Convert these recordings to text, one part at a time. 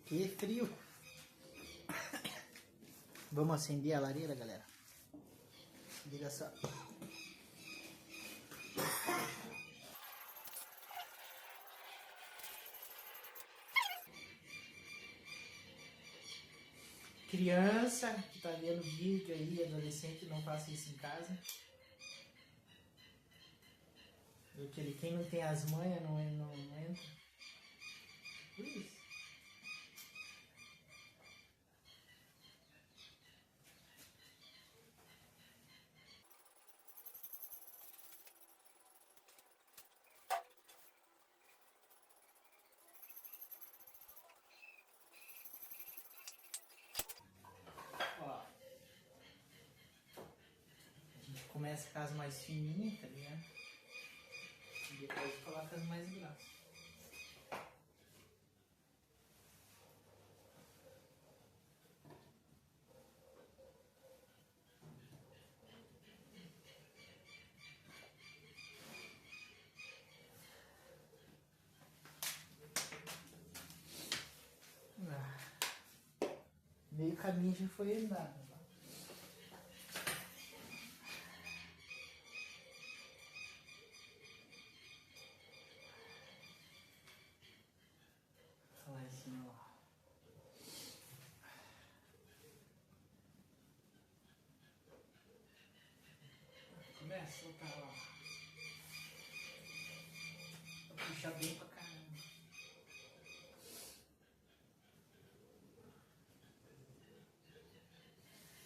Que frio. Vamos acender a lareira, galera. Liga só. Criança que tá vendo vídeo aí, adolescente, não faça isso em casa. Porque quem não tem as manhas não entra. Isso. Ó. A gente começa com as mais fininhas, tá ligado? E depois coloca as mais grossas. Meio caminho já foi andado. Lá em cima, ó. Começa a soltar lá. Puxa bem pra caramba.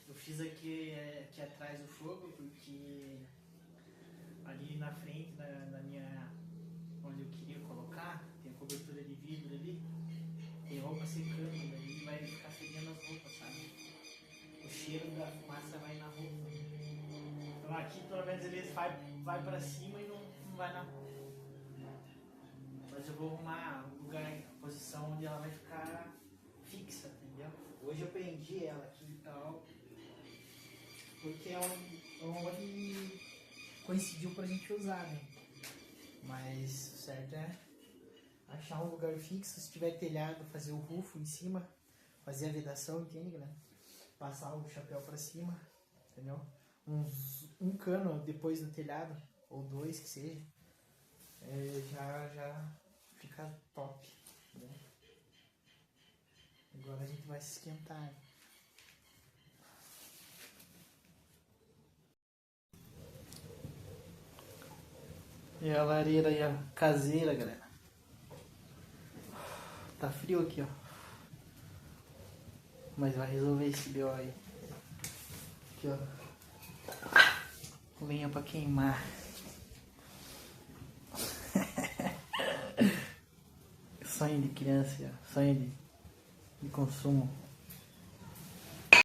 Eu fiz aqui atrás o fogo porque ali na frente, na minha, onde eu queria colocar, tem a cobertura de vidro ali, tem roupa secando, daí vai ficar fedendo as roupas, sabe? O cheiro da fumaça vai na roupa. Então aqui pelo menos ele vai pra cima e não vai na roupa. Mas eu vou arrumar um lugar, a posição onde ela vai ficar fixa, entendeu? Hoje eu prendi ela aqui e tal, porque é onde coincidiu pra gente usar, né? Mas o certo é achar um lugar fixo, se tiver telhado, fazer o rufo em cima, fazer a vedação, entende, galera? Passar o chapéu pra cima, entendeu? Um cano depois do telhado, ou dois que seja, já fica top, entendeu? Agora a gente vai se esquentar. E a lareira aí, ó, caseira, galera. Tá frio aqui, ó. Mas vai resolver esse BO aí. Aqui, ó. Lenha pra queimar. Sonho de criança, ó. Sonho de consumo.